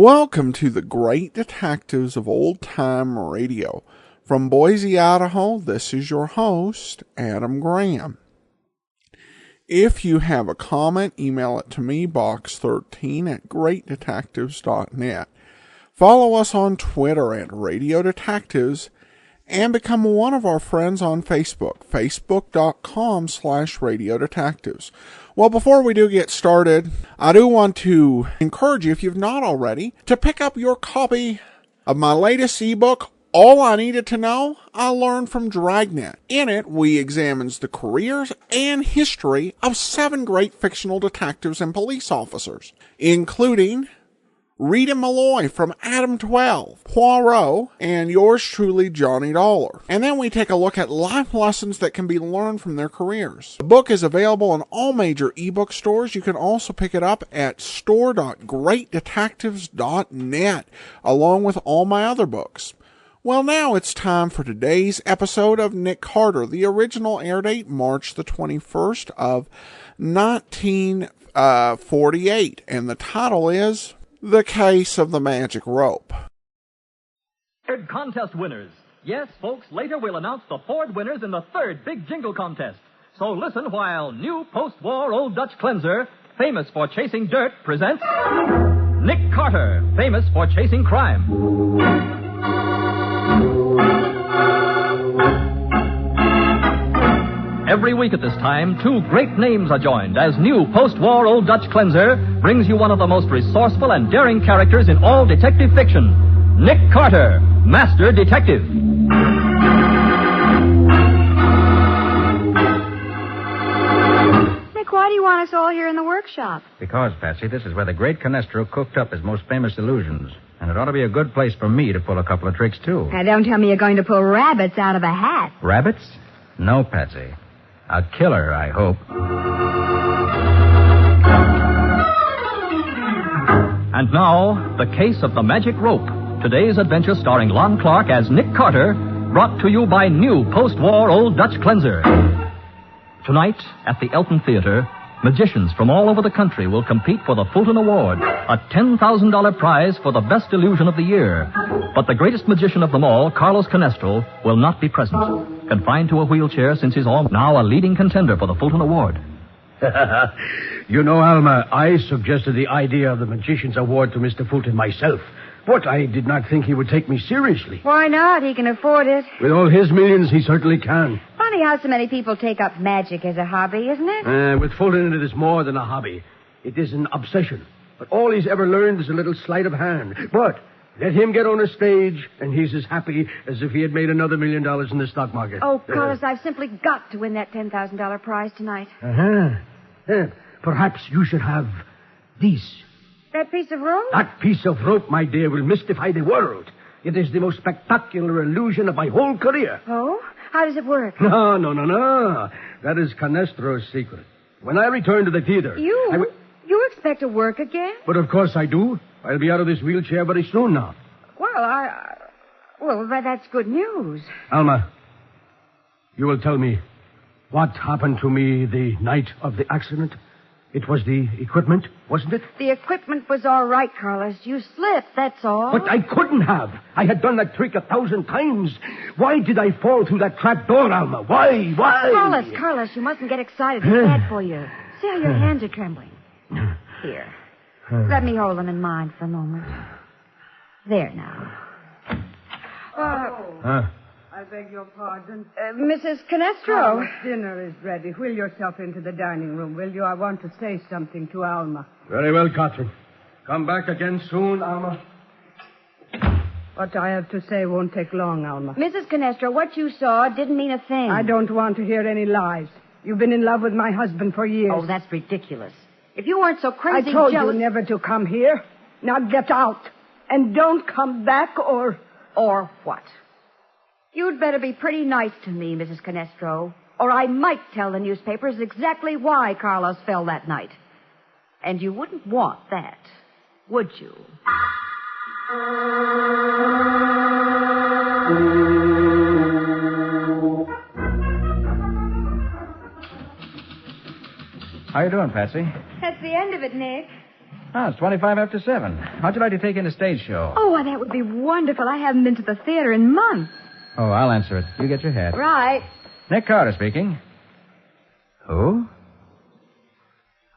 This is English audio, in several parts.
Welcome to the Great Detectives of Old Time Radio. From Boise, Idaho, this is your host, Adam Graham. If you have a comment, email it to me, box13@greatdetectives.net. Follow us on Twitter at Radio Detectives, and become one of our friends on Facebook, facebook.com/Radio Detectives. Well, before we do get started, I do want to encourage you, if you've not already, to pick up your copy of my latest ebook, All I Needed to Know, I Learned from Dragnet. In it, we examines the careers and history of 7 great fictional detectives and police officers, including Rita Malloy from Adam 12, Poirot, and yours truly, Johnny Dollar. And then we take a look at life lessons that can be learned from their careers. The book is available in all major ebook stores. You can also pick it up at store.greatdetectives.net, along with all my other books. Well, now it's time for today's episode of Nick Carter. The original air date, March the 21st of 1948, and the title is The Case of the Magic Rope. Third contest winners. Yes, folks, later we'll announce the Ford winners in the third big jingle contest. So listen while new post-war Old Dutch cleanser, famous for chasing dirt, presents Nick Carter, famous for chasing crime. Every week at this time, 2 great names are joined as new post-war Old Dutch cleanser brings you one of the most resourceful and daring characters in all detective fiction, Nick Carter, Master Detective. Nick, why do you want us all here in the workshop? Because, Patsy, this is where the great Canestro cooked up his most famous illusions. And it ought to be a good place for me to pull a couple of tricks, too. Now, don't tell me you're going to pull rabbits out of a hat. Rabbits? No, Patsy. A killer, I hope. And now, The Case of the Magic Rope. Today's adventure starring Lon Clark as Nick Carter, brought to you by new post-war Old Dutch cleanser. Tonight, at the Elton Theater, magicians from all over the country will compete for the Fulton Award, a $10,000 prize for the best illusion of the year. But the greatest magician of them all, Carlos Canestro, will not be present. Confined to a wheelchair since he's now a leading contender for the Fulton Award. You know, Alma, I suggested the idea of the Magician's Award to Mr. Fulton myself, but I did not think he would take me seriously. Why not? He can afford it. With all his millions, he certainly can. Funny how so many people take up magic as a hobby, isn't it? With Fulton, it is more than a hobby. It is an obsession. But all he's ever learned is a little sleight of hand. But let him get on a stage, and he's as happy as if he had made another $1 million in the stock market. Oh, Carlos, I've simply got to win that $10,000 prize tonight. Perhaps you should have this. That piece of rope? That piece of rope, my dear, will mystify the world. It is the most spectacular illusion of my whole career. Oh? How does it work? No. That is Canestro's secret. When I return to the theater... You expect to work again? But of course I do. I'll be out of this wheelchair very soon now. Well, that's good news. Alma, you will tell me what happened to me the night of the accident? It was the equipment, wasn't it? The equipment was all right, Carlos. You slipped, that's all. But I couldn't have. I had done that trick 1,000 times. Why did I fall through that trap door, Alma? Why? Carlos, you mustn't get excited. It's bad for you. See how your hands are trembling. Here. Let me hold them in mine for a moment. There now. I beg your pardon. Mrs. Canestro. Carlos, dinner is ready. Wheel yourself into the dining room, will you? I want to say something to Alma. Very well, Catherine. Come back again soon, Alma. What I have to say won't take long, Alma. Mrs. Canestro, what you saw didn't mean a thing. I don't want to hear any lies. You've been in love with my husband for years. Oh, that's ridiculous. If you weren't so crazy I told jealous... you never to come here. Now get out. And don't come back or... Or what? You'd better be pretty nice to me, Mrs. Canestro, or I might tell the newspapers exactly why Carlos fell that night. And you wouldn't want that, would you? How you doing, Patsy? That's the end of it, Nick. Oh, it's 25 after 7. How'd you like to take in a stage show? Oh, why, that would be wonderful. I haven't been to the theater in months. Oh, I'll answer it. You get your hat. Right. Nick Carter speaking. Who?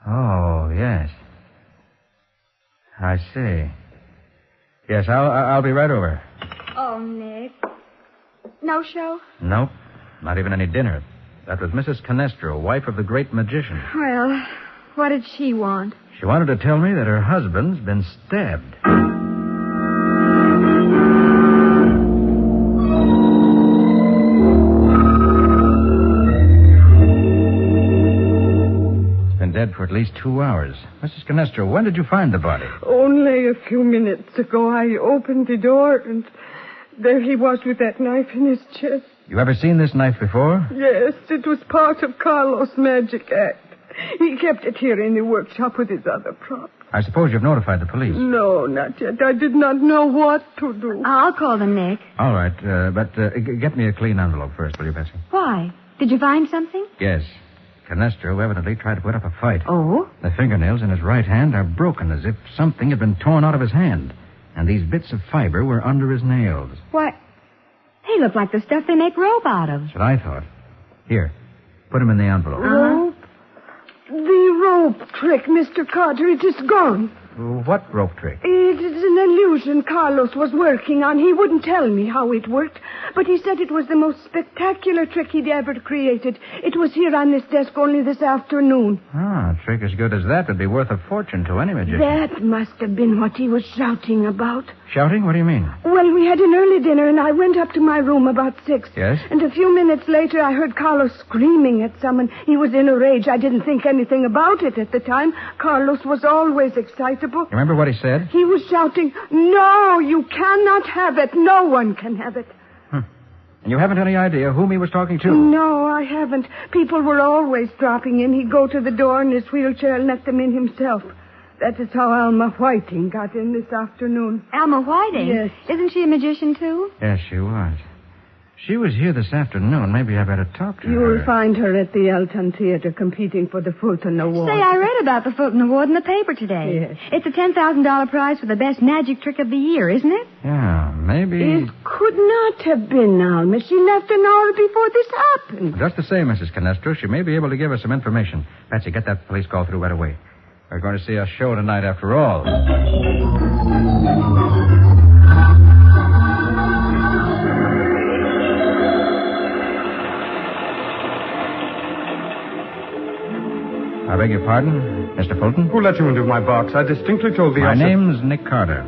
Oh, yes. I see. Yes, I'll be right over. Oh, Nick. No show? Nope. Not even any dinner. That was Mrs. Canestro, wife of the great magician. Well, what did she want? She wanted to tell me that her husband's been stabbed. He's been dead for at least 2 hours. Mrs. Canestro, when did you find the body? Only a few minutes ago, I opened the door, and there he was with that knife in his chest. You ever seen this knife before? Yes, it was part of Carlos' magic act. He kept it here in the workshop with his other props. I suppose you've notified the police. No, not yet. I did not know what to do. I'll call them, Nick. All right, but get me a clean envelope first, will you, Bessie? Why? Did you find something? Yes. Canestro evidently tried to put up a fight. Oh? The fingernails in his right hand are broken as if something had been torn out of his hand. And these bits of fiber were under his nails. Why, they look like the stuff they make rope out of. That's what I thought. Here, put them in the envelope. Rope? The rope trick, Mr. Carter, it is gone. What rope trick? It is an illusion Carlos was working on. He wouldn't tell me how it worked, but he said it was the most spectacular trick he'd ever created. It was here on this desk only this afternoon. Ah, a trick as good as that would be worth a fortune to any magician. That must have been what he was shouting about. Shouting? What do you mean? Well, we had an early dinner, and I went up to my room about 6. Yes? And a few minutes later, I heard Carlos screaming at someone. He was in a rage. I didn't think anything about it at the time. Carlos was always excitable. You remember what he said? He was shouting, "No, you cannot have it. No one can have it." And you haven't any idea whom he was talking to? No, I haven't. People were always dropping in. He'd go to the door in his wheelchair and let them in himself. That is how Alma Whiting got in this afternoon. Alma Whiting? Yes. Isn't she a magician, too? Yes, she was. She was here this afternoon. Maybe I better talk to her. You'll find her at the Elton Theater competing for the Fulton Award. Say, I read about the Fulton Award in the paper today. Yes. It's a $10,000 prize for the best magic trick of the year, isn't it? Yeah, maybe... It could not have been Alma. She left an hour before this happened. Just the same, Mrs. Canestro, she may be able to give us some information. Patsy, get that police call through right away. We're going to see a show tonight after all. I beg your pardon, Mr. Fulton? Who let you into my box? I distinctly told the My usher... name's Nick Carter.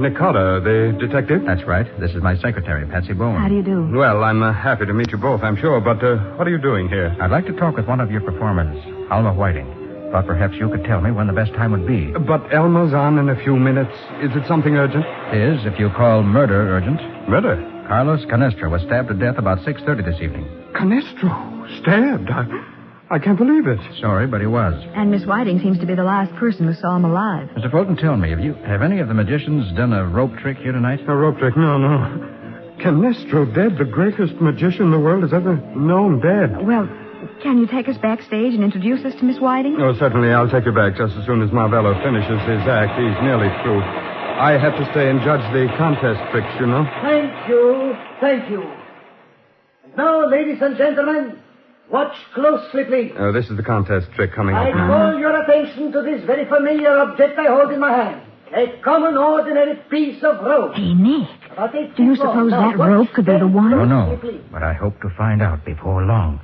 Nick Carter, the detective? That's right. This is my secretary, Patsy Bowen. How do you do? Well, I'm happy to meet you both, I'm sure, but what are you doing here? I'd like to talk with one of your performers, Alma Whiting. Thought perhaps you could tell me when the best time would be. But Elma's on in a few minutes. Is it something urgent? It is, if you call murder urgent. Murder? Carlos Canestro was stabbed to death about 6:30 this evening. Canestro? Stabbed? I can't believe it. Sorry, but he was. And Miss Whiting seems to be the last person who saw him alive. Mr. Fulton, tell me, have any of the magicians done a rope trick here tonight? A rope trick? No. Canestro dead, the greatest magician the world has ever known, dead. Well, can you take us backstage and introduce us to Miss Whiting? Oh, certainly. I'll take you back just as soon as Marvello finishes his act. He's nearly through. I have to stay and judge the contest tricks, you know. Thank you. And now, ladies and gentlemen, watch closely, please. This is the contest trick coming I up now. call your attention to this very familiar object I hold in my hand. A common, ordinary piece of rope. Hey, Nick, About 8 do you feet long. suppose Now, that watch rope could be the very one? Oh, closely, no. please. But I hope to find out before long.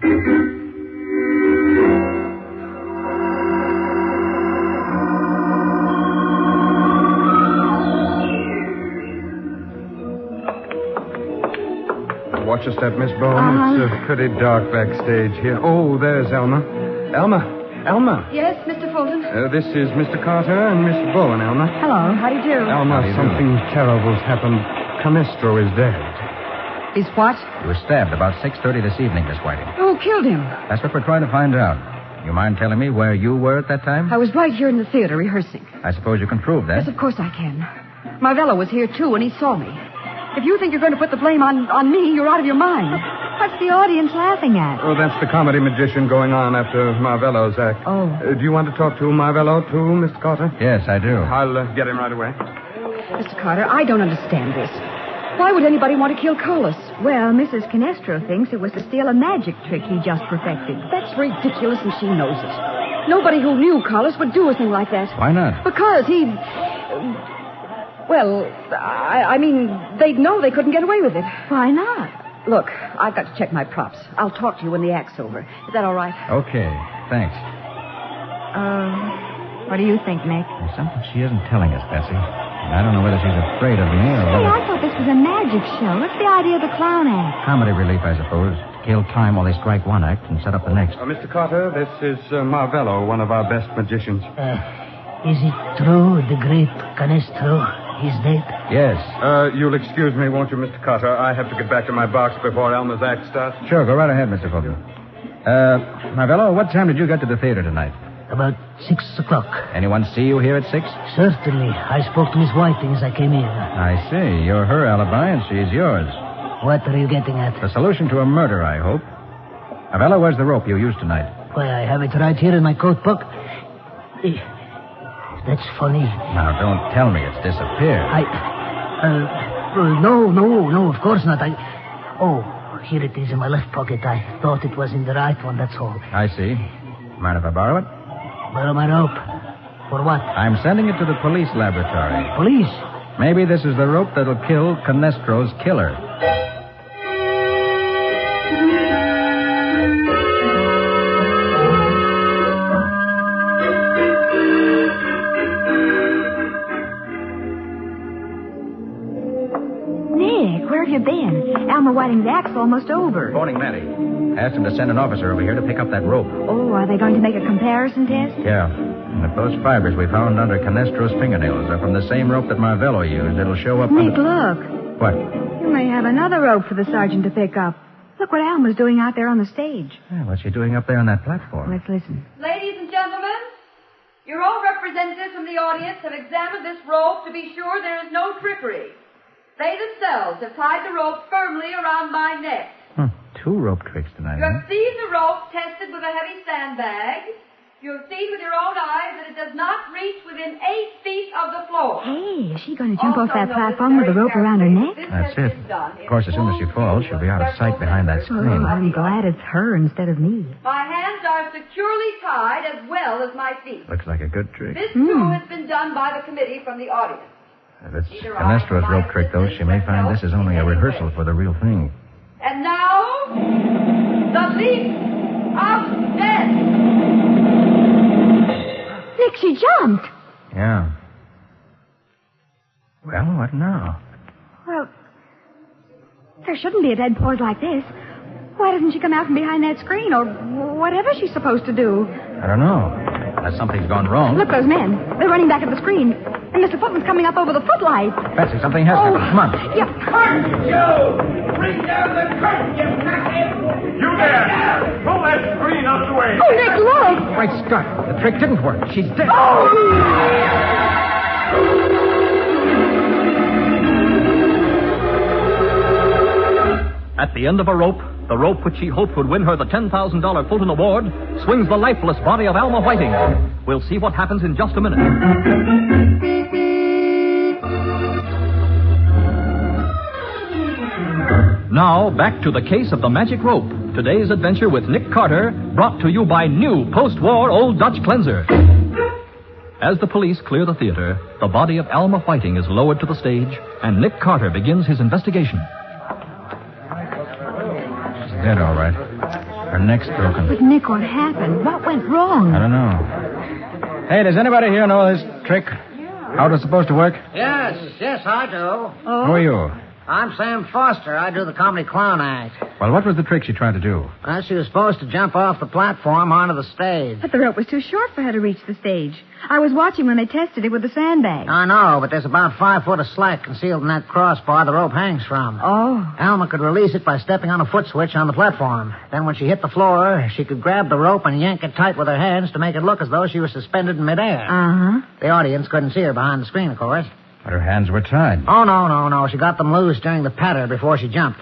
Watch your step, Miss Bowen. It's pretty dark backstage here. Oh, there's Elma. Elma. Yes, Mr. Fulton? This is Mr. Carter and Miss Bowen, Elma. Hello, how do you do? Elma, How do you do? something terrible's happened. Canestro is dead. Is what? He was stabbed about 6:30 this evening, Miss Whiting. Who killed him? That's what we're trying to find out. You mind telling me where you were at that time? I was right here in the theater rehearsing. I suppose you can prove that. Yes, of course I can. Marvello was here, too, and he saw me. If you think you're going to put the blame on me, you're out of your mind. What's the audience laughing at? Oh, that's the comedy magician going on after Marvello's act. Oh. Do you want to talk to Marvello, too, Mr. Carter? Yes, I do. I'll get him right away. Mr. Carter, I don't understand this. Why would anybody want to kill Carlos? Well, Mrs. Canestro thinks it was to steal a magic trick he just perfected. That's ridiculous, and she knows it. Nobody who knew Carlos would do a thing like that. Why not? Because he... Well, I mean, they'd know they couldn't get away with it. Why not? Look, I've got to check my props. I'll talk to you when the act's over. Is that all right? Okay, thanks. What do you think, Nick? There's something she isn't telling us, Bessie. And I don't know whether she's afraid of me or Hey, whether... I thought this was a magic show. What's the idea of the clown act? Comedy relief, I suppose. To kill time while they strike one act and set up the next. Mr. Carter, this is Marvello, one of our best magicians. Is it true the great Canestro is dead? Yes. You'll excuse me, won't you, Mr. Carter? I have to get back to my box before Elmer's act starts. Sure, go right ahead, Mr. Fulton. Marvello, what time did you get to the theater tonight? About 6 o'clock. Anyone see you here at 6? Certainly. I spoke to Miss Whiting as I came in. I see. You're her alibi and she's yours. What are you getting at? The solution to a murder, I hope. Marvello, where's the rope you used tonight? Why, I have it right here in my coat book. That's funny. Now, don't tell me it's disappeared. No, of course not. Oh, here it is in my left pocket. I thought it was in the right one, that's all. I see. Mind if I borrow it? Borrow my rope. For what? I'm sending it to the police laboratory. Police? Maybe this is the rope that'll kill Canestro's killer. Nick, where have you been? Elmer Whiting's act's almost over. Phoning Matty. Asked him to send an officer over here to pick up that rope. Oh, are they going to make a comparison test? Yeah. And if those fibers we found under Canestro's fingernails are from the same rope that Marvello used, it'll show up... Nick, look. What? You may have another rope for the sergeant to pick up. Look what Alma's doing out there on the stage. Yeah, what's she doing up there on that platform? Let's listen. Ladies and gentlemen, your own representatives from the audience have examined this rope to be sure there is no trickery. They themselves have tied the rope firmly around my neck. 2 rope tricks tonight, You huh? have seen the rope tested with a heavy sandbag. You have seen with your own eyes that it does not reach within 8 feet of the floor. Hey, is she going to jump off that Also notice platform with the very rope around her neck? carefully, That's this has it. been done Of course, as soon as she falls, she'll be out of sight behind that Oh, screen. I'm glad it's her instead of me. My hands are securely tied as well as my feet. Looks like a good trick. This, too, has been done by the committee from the audience. If it's Canestro's rope trick, though, she may find this is only a rehearsal for the real thing. And now, the leap of death. Nick, she jumped. Yeah. Well, what now? Well, there shouldn't be a dead pause like this. Why doesn't she come out from behind that screen or whatever she's supposed to do? I don't know. Unless something's gone wrong. Look, those men. They're running back at the screen. And Mr. Footman's coming up over the footlights. Betsy, something has happened. Come on. Yep. Bring down the curtain, you crackhead! You there! Pull that screen out of the way! Oh, Nick, look! Great Scott. The trick didn't work. She's dead. At the end of a rope, the rope which she hoped would win her the $10,000 Fulton Award, swings the lifeless body of Alma Whiting. We'll see what happens in just a minute. Now, back to the case of the magic rope. Today's adventure with Nick Carter, brought to you by new post-war Old Dutch Cleanser. As the police clear the theater, the body of Alma Whiting is lowered to the stage, and Nick Carter begins his investigation. She's dead, all right. Her neck's broken. But, Nick, what happened? What went wrong? I don't know. Hey, does anybody here know this trick? How it was supposed to work? Yes, I do. Who are you? I'm Sam Foster. I do the comedy clown act. Well, what was the trick she tried to do? Well, she was supposed to jump off the platform onto the stage. But the rope was too short for her to reach the stage. I was watching when they tested it with the sandbag. I know, but there's about 5 foot of slack concealed in that crossbar the rope hangs from. Oh. Alma could release it by stepping on a foot switch on the platform. Then when she hit the floor, she could grab the rope and yank it tight with her hands to make it look as though she was suspended in midair. Uh-huh. The audience couldn't see her behind the screen, of course. But her hands were tied. Oh, no. She got them loose during the patter before she jumped.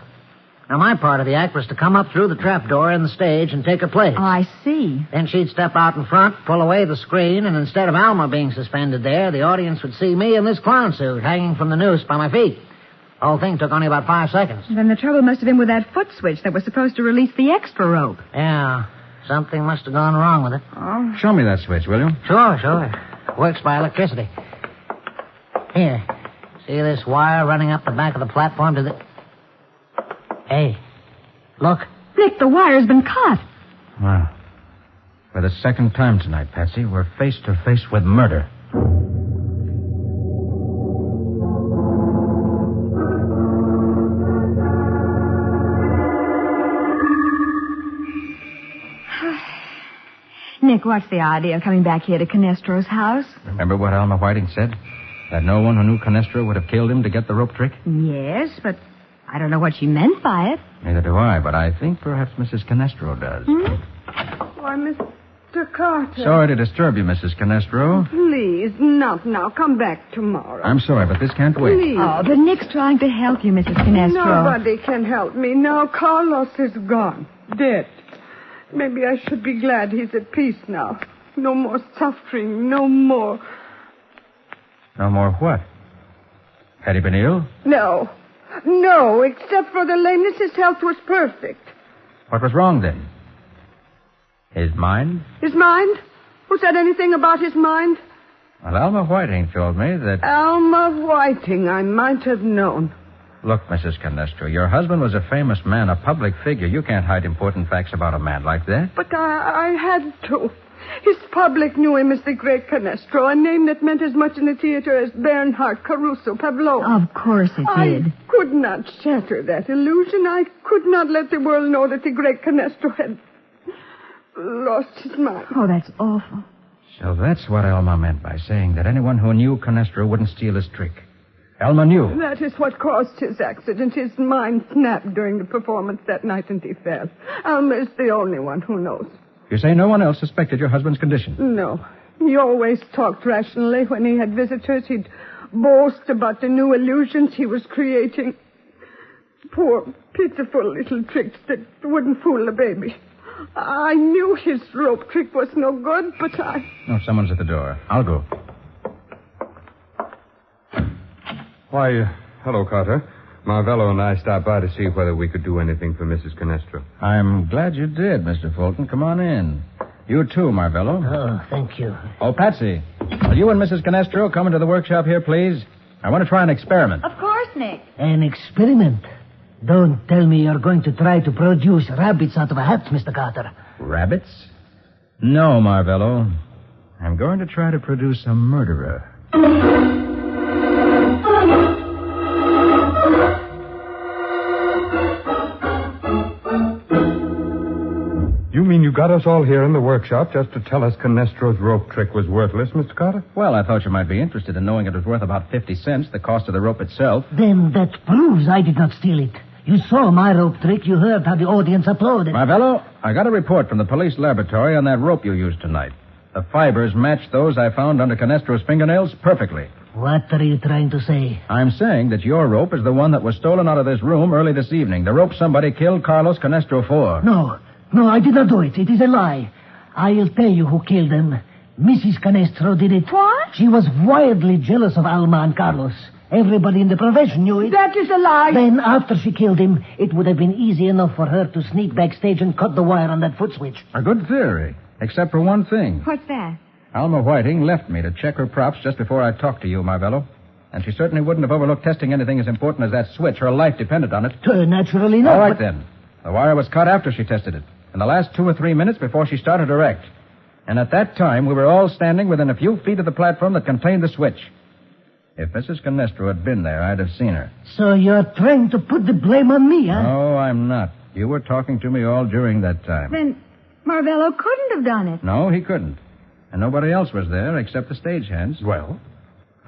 Now, my part of the act was to come up through the trapdoor in the stage and take her place. Oh, I see. Then she'd step out in front, pull away the screen, and instead of Alma being suspended there, the audience would see me in this clown suit hanging from the noose by my feet. The whole thing took only about 5 seconds. Then the trouble must have been with that foot switch that was supposed to release the extra rope. Yeah, something must have gone wrong with it. Oh. Show me that switch, will you? Sure. Works by electricity. Here. See this wire running up the back of the platform to the... Hey, look. Nick, the wire's been cut. Well, for the second time tonight, Patsy, we're face to face with murder. Nick, what's the idea of coming back here to Canestro's house? Remember what Alma Whiting said? That no one who knew Canestro would have killed him to get the rope trick? Yes, but I don't know what she meant by it. Neither do I, but I think perhaps Mrs. Canestro does. Why, Mr. Carter. Sorry to disturb you, Mrs. Canestro. Please, not now. Come back tomorrow. I'm sorry, but this can't wait. Please. Oh, but Nick's trying to help you, Mrs. Canestro. Nobody can help me now. Carlos is gone. Dead. Maybe I should be glad he's at peace now. No more suffering. No more. No more what? Had he been ill? No. No, except for the lameness, his health was perfect. What was wrong then? His mind? His mind? Who said anything about his mind? Well, Alma Whiting told me that... Alma Whiting, I might have known. Look, Mrs. Canestro, your husband was a famous man, a public figure. You can't hide important facts about a man like that. But I had to. His public knew him as the great Canestro, a name that meant as much in the theater as Bernhardt, Caruso, Pavlov. Of course it did. I could not shatter that illusion. I could not let the world know that the great Canestro had lost his mind. Oh, that's awful. So that's what Alma meant by saying that anyone who knew Canestro wouldn't steal his trick. Alma knew. That is what caused his accident. His mind snapped during the performance that night and he fell. Alma is the only one who knows. You say no one else suspected your husband's condition? No. He always talked rationally. When he had visitors, he'd boast about the new illusions he was creating. Poor, pitiful little tricks that wouldn't fool a baby. I knew his rope trick was no good, but I... Oh, someone's at the door. I'll go. Why, hello, Carter. Marvello and I stopped by to see whether we could do anything for Mrs. Canestro. I'm glad you did, Mr. Fulton. Come on in. You too, Marvello. Oh, thank you. Oh, Patsy, will you and Mrs. Canestro come into the workshop here, please? I want to try an experiment. Of course, Nick. An experiment? Don't tell me you're going to try to produce rabbits out of a hat, Mr. Carter. Rabbits? No, Marvello. I'm going to try to produce a murderer. You mean you got us all here in the workshop just to tell us Canestro's rope trick was worthless, Mr. Carter? Well, I thought you might be interested in knowing it was worth about 50 cents, the cost of the rope itself. Then that proves I did not steal it. You saw my rope trick. You heard how the audience applauded. Marvello, I got a report from the police laboratory on that rope you used tonight. The fibers match those I found under Canestro's fingernails perfectly. What are you trying to say? I'm saying that your rope is the one that was stolen out of this room early this evening. The rope somebody killed Carlos Canestro for. No, I did not do it. It is a lie. I'll tell you who killed them. Mrs. Canestro did it. What? She was wildly jealous of Alma and Carlos. Everybody in the profession knew it. That is a lie. Then, after she killed him, it would have been easy enough for her to sneak backstage and cut the wire on that foot switch. A good theory, except for one thing. What's that? Alma Whiting left me to check her props just before I talked to you, Marvello. And she certainly wouldn't have overlooked testing anything as important as that switch. Her life depended on it. Naturally not. All right, then. The wire was cut after she tested it. In the last 2 or 3 minutes before she started her act. And at that time, we were all standing within a few feet of the platform that contained the switch. If Mrs. Canestro had been there, I'd have seen her. So you're trying to put the blame on me, huh? No, I'm not. You were talking to me all during that time. Then Marvello couldn't have done it. No, he couldn't. And nobody else was there except the stagehands. Well?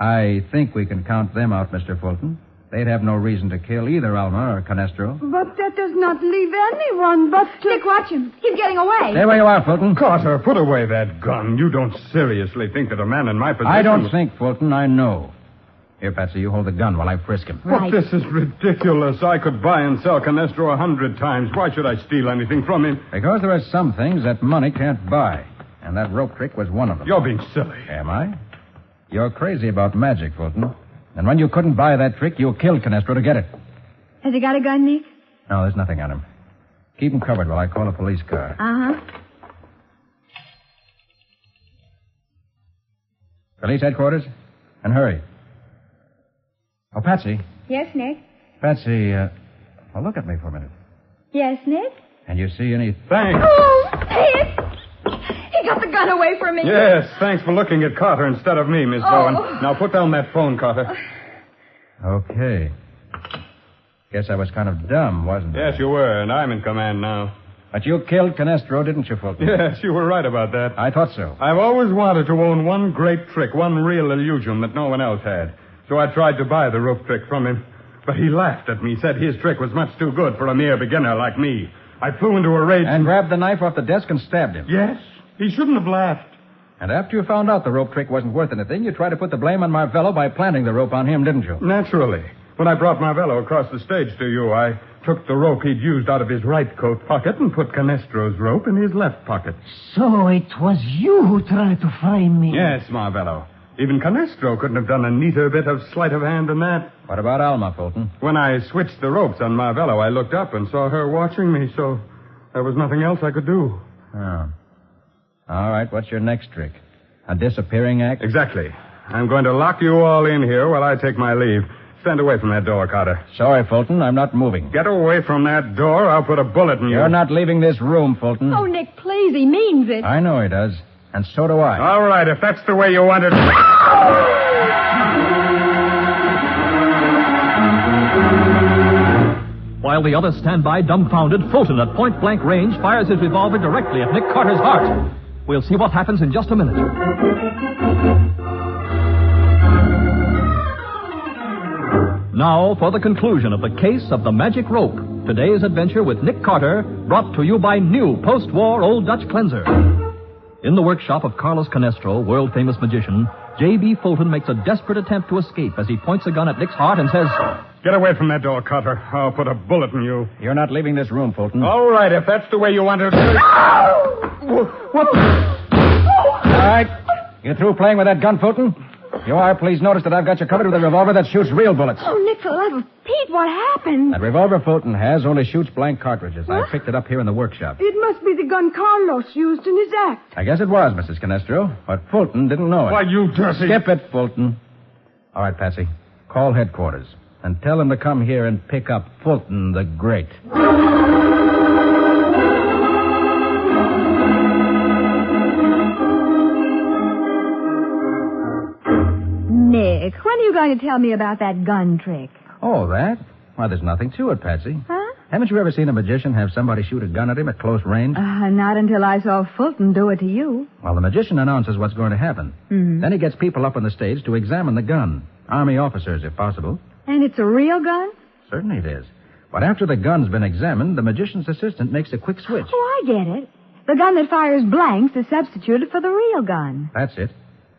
I think we can count them out, Mr. Fulton. They'd have no reason to kill either Alma or Canestro. But that does not leave anyone but to... Nick, watch him. He's getting away. Stay where you are, Fulton. Carter, put away that gun. You don't seriously think that a man in my position... I don't think, Fulton. I know. Here, Patsy, you hold the gun while I frisk him. But this is ridiculous. I could buy and sell Canestro 100 times. Why should I steal anything from him? Because there are some things that money can't buy. And that rope trick was one of them. You're being silly. Am I? You're crazy about magic, Fulton. And when you couldn't buy that trick, you killed Canestro to get it. Has he got a gun, Nick? No, there's nothing on him. Keep him covered while I call a police car. Uh-huh. Police headquarters? And hurry. Oh, Patsy. Yes, Nick? Patsy, well, look at me for a minute. Yes, Nick? And you see any... Thanks. Oh, Nick! He got the gun away from me. Yes, thanks for looking at Carter instead of me, Miss Bowen. Now put down that phone, Carter. Okay. Guess I was kind of dumb, wasn't I? Yes, you were, and I'm in command now. But you killed Canestro, didn't you, Fulton? Yes, you were right about that. I thought so. I've always wanted to own one great trick, one real illusion that no one else had. So I tried to buy the rope trick from him. But he laughed at me, said his trick was much too good for a mere beginner like me. I flew into a rage... And grabbed the knife off the desk and stabbed him. Yes, he shouldn't have laughed. And after you found out the rope trick wasn't worth anything, you tried to put the blame on Marvello by planting the rope on him, didn't you? Naturally. When I brought Marvello across the stage to you, I took the rope he'd used out of his right coat pocket and put Canestro's rope in his left pocket. So it was you who tried to frame me. Yes, Marvello. Even Canestro couldn't have done a neater bit of sleight of hand than that. What about Alma, Fulton? When I switched the ropes on Marvello, I looked up and saw her watching me, so there was nothing else I could do. Oh. All right, what's your next trick? A disappearing act? Exactly. I'm going to lock you all in here while I take my leave. Stand away from that door, Carter. Sorry, Fulton, I'm not moving. Get away from that door, I'll put a bullet in you. You're not leaving this room, Fulton. Oh, Nick, please, he means it. I know he does. And so do I. All right, if that's the way you want it. While the others stand by dumbfounded, Fulton at point-blank range fires his revolver directly at Nick Carter's heart. We'll see what happens in just a minute. Now for the conclusion of the case of the magic rope. Today's adventure with Nick Carter, brought to you by new post-war Old Dutch cleanser. In the workshop of Carlos Canestro, world-famous magician, J.B. Fulton makes a desperate attempt to escape as he points a gun at Nick's heart and says... Get away from that door, Carter. I'll put a bullet in you. You're not leaving this room, Fulton. All right, if that's the way you want it. What? All right. You through playing with that gun, Fulton? You are. Please notice that I've got you covered with a revolver that shoots real bullets. Oh, Nick, for the love of Pete, what happened? That revolver Fulton has only shoots blank cartridges. I picked it up here in the workshop. It must be the gun Carlos used in his act. I guess it was, Mrs. Canestro, but Fulton didn't know it. Why, you dirty... Skip it, Fulton. All right, Patsy. Call headquarters and tell them to come here and pick up Fulton the Great. Nick, when are you going to tell me about that gun trick? Oh, that? Why, there's nothing to it, Patsy. Huh? Haven't you ever seen a magician have somebody shoot a gun at him at close range? Not until I saw Fulton do it to you. Well, the magician announces what's going to happen. Mm-hmm. Then he gets people up on the stage to examine the gun. Army officers, if possible. And it's a real gun? Certainly it is. But after the gun's been examined, the magician's assistant makes a quick switch. Oh, I get it. The gun that fires blanks is substituted for the real gun. That's it.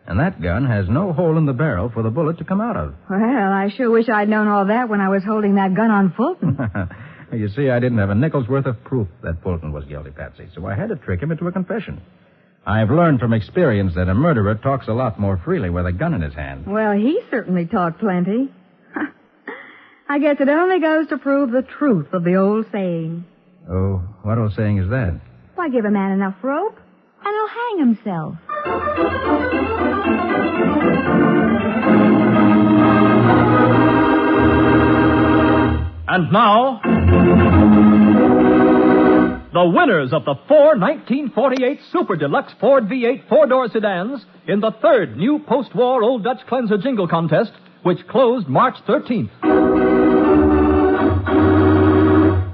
And that gun has no hole in the barrel for the bullet to come out of. Well, I sure wish I'd known all that when I was holding that gun on Fulton. You see, I didn't have a nickel's worth of proof that Fulton was guilty, Patsy, so I had to trick him into a confession. I've learned from experience that a murderer talks a lot more freely with a gun in his hand. Well, he certainly talked plenty. I guess it only goes to prove the truth of the old saying. Oh, what old saying is that? Why, give a man enough rope, and he'll hang himself. And now, the winners of the 4 1948 Super Deluxe Ford V8 four-door sedans in the third new post-war Old Dutch Cleanser Jingle Contest, which closed March 13th.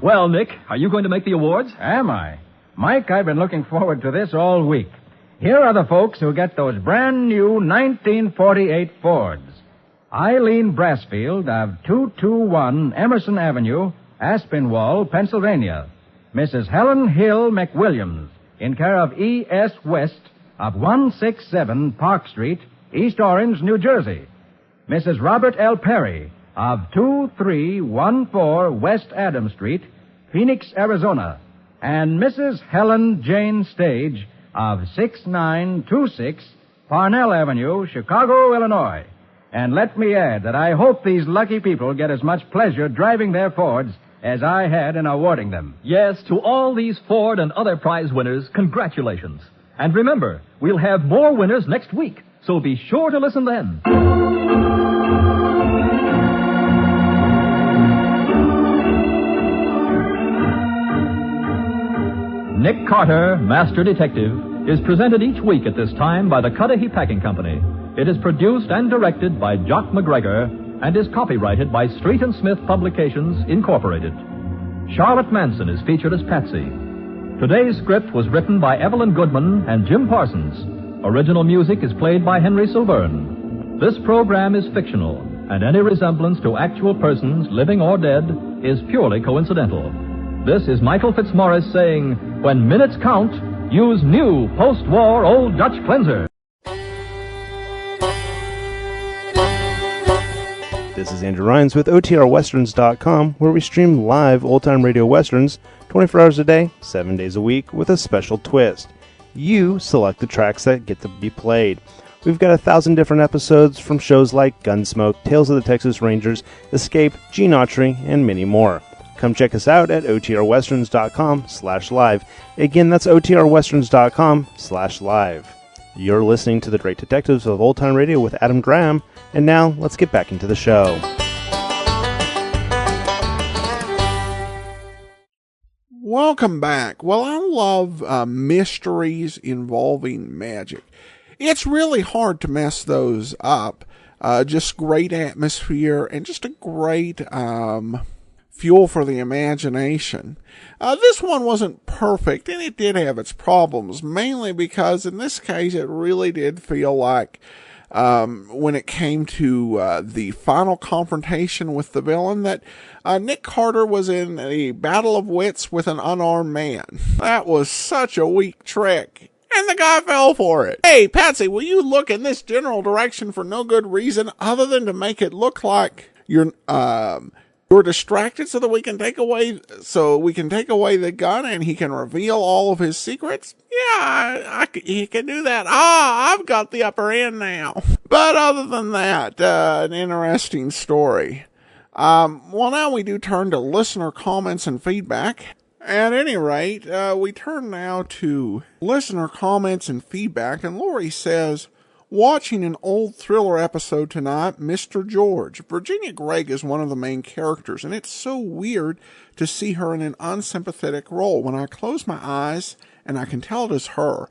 Well, Nick, are you going to make the awards? Am I? Mike, I've been looking forward to this all week. Here are the folks who get those brand new 1948 Fords. Eileen Brassfield of 221 Emerson Avenue, Aspinwall, Pennsylvania. Mrs. Helen Hill McWilliams, in care of E.S. West of 167 Park Street, East Orange, New Jersey. Mrs. Robert L. Perry of 2314 West Adams Street, Phoenix, Arizona, and Mrs. Helen Jane Stage of 6926 Parnell Avenue, Chicago, Illinois. And let me add that I hope these lucky people get as much pleasure driving their Fords as I had in awarding them. Yes, to all these Ford and other prize winners, congratulations. And remember, we'll have more winners next week, so be sure to listen then. Nick Carter, Master Detective, is presented each week at this time by the Cudahy Packing Company. It is produced and directed by Jock McGregor and is copyrighted by Street and Smith Publications, Incorporated. Charlotte Manson is featured as Patsy. Today's script was written by Evelyn Goodman and Jim Parsons. Original music is played by Henry Silverne. This program is fictional, and any resemblance to actual persons, living or dead, is purely coincidental. This is Michael Fitzmaurice saying, when minutes count, use new post-war Old Dutch Cleanser. This is Andrew Rhines with OTRWesterns.com, where we stream live old-time radio westerns 24 hours a day, 7 days a week, with a special twist. You select the tracks that get to be played. We've got 1,000 different episodes from shows like Gunsmoke, Tales of the Texas Rangers, Escape, Gene Autry, and many more. Come check us out at OTRWesterns.com/live. Again, that's OTRWesterns.com/live. You're listening to The Great Detectives of Old Time Radio with Adam Graham, and now let's get back into the show. Welcome back. Well, I love mysteries involving magic. It's really hard to mess those up. Just great atmosphere and just a great fuel for the imagination. This one wasn't perfect, and it did have its problems, mainly because in this case it really did feel like when it came to the final confrontation with the villain that Nick Carter was in a battle of wits with an unarmed man. That was such a weak trick, and the guy fell for it. Hey, Patsy, will you look in this general direction for no good reason other than to make it look like you're distracted so that we can take away the gun and he can reveal all of his secrets? Yeah, he can do that. I've got the upper end now. But other than that, an interesting story. Well, now we do turn to listener comments and feedback. At any rate, we turn now to listener comments and feedback, and Lori says, watching an old thriller episode tonight, Mr. George. Virginia Gregg is one of the main characters, and it's so weird to see her in an unsympathetic role. When I close my eyes, and I can tell it is her.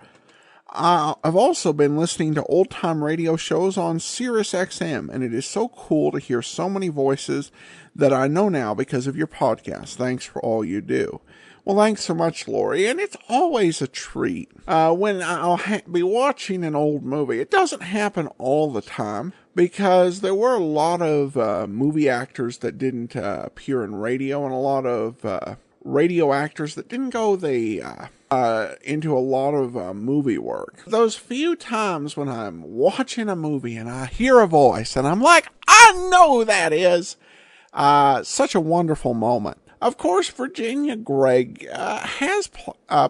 I've also been listening to old-time radio shows on Sirius XM, and it is so cool to hear so many voices that I know now because of your podcast. Thanks for all you do. Well, thanks so much, Lori, and it's always a treat when I'll be watching an old movie. It doesn't happen all the time because there were a lot of movie actors that didn't appear in radio, and a lot of radio actors that didn't go into a lot of movie work. Those few times when I'm watching a movie and I hear a voice and I'm like, I know who that is, such a wonderful moment. Of course, Virginia Gregg has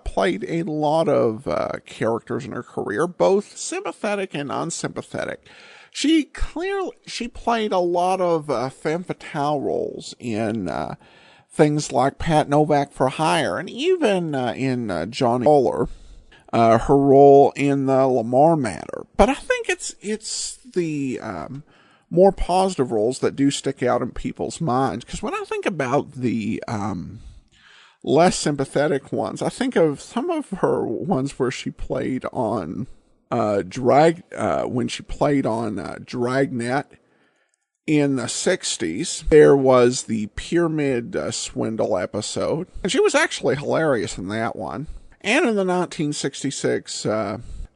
played a lot of characters in her career, both sympathetic and unsympathetic. She played a lot of femme fatale roles in things like Pat Novak for Hire, and even in Johnny Bowler, her role in the Lamar Matter. But I think it's the more positive roles that do stick out in people's minds. Because when I think about the less sympathetic ones, I think of some of her ones where she played on Dragnet in the 60s. There was the Pyramid Swindle episode, and she was actually hilarious in that one. And in the 1966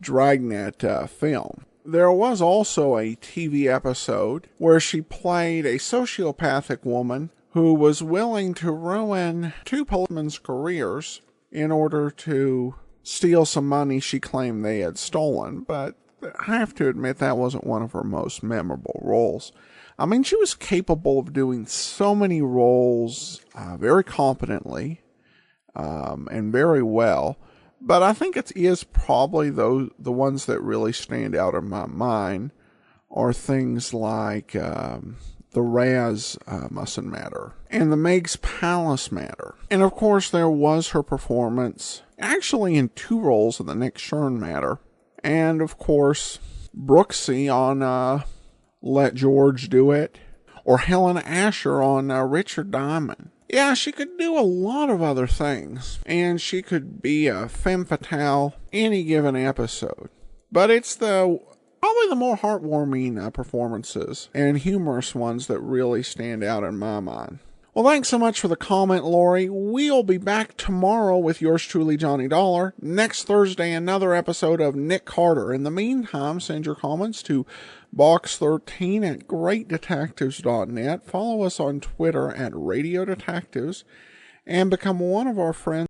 Dragnet film. There was also a TV episode where she played a sociopathic woman who was willing to ruin two policemen's careers in order to steal some money she claimed they had stolen. But I have to admit that wasn't one of her most memorable roles. I mean, she was capable of doing so many roles very competently and very well. But I think it is probably the ones that really stand out in my mind are things like the Raz Mustn't Matter and the Meg's Palace Matter. And of course, there was her performance actually in 2 roles in the Nick Shern Matter. And of course, Brooksy on Let George Do It, or Helen Asher on Richard Diamond. Yeah, she could do a lot of other things, and she could be a femme fatale any given episode. But it's probably the more heartwarming performances and humorous ones that really stand out in my mind. Well, thanks so much for the comment, Lori. We'll be back tomorrow with yours truly, Johnny Dollar. Next Thursday, another episode of Nick Carter. In the meantime, send your comments to box13@greatdetectives.net. Follow us on Twitter @Radio Detectives and become one of our friends.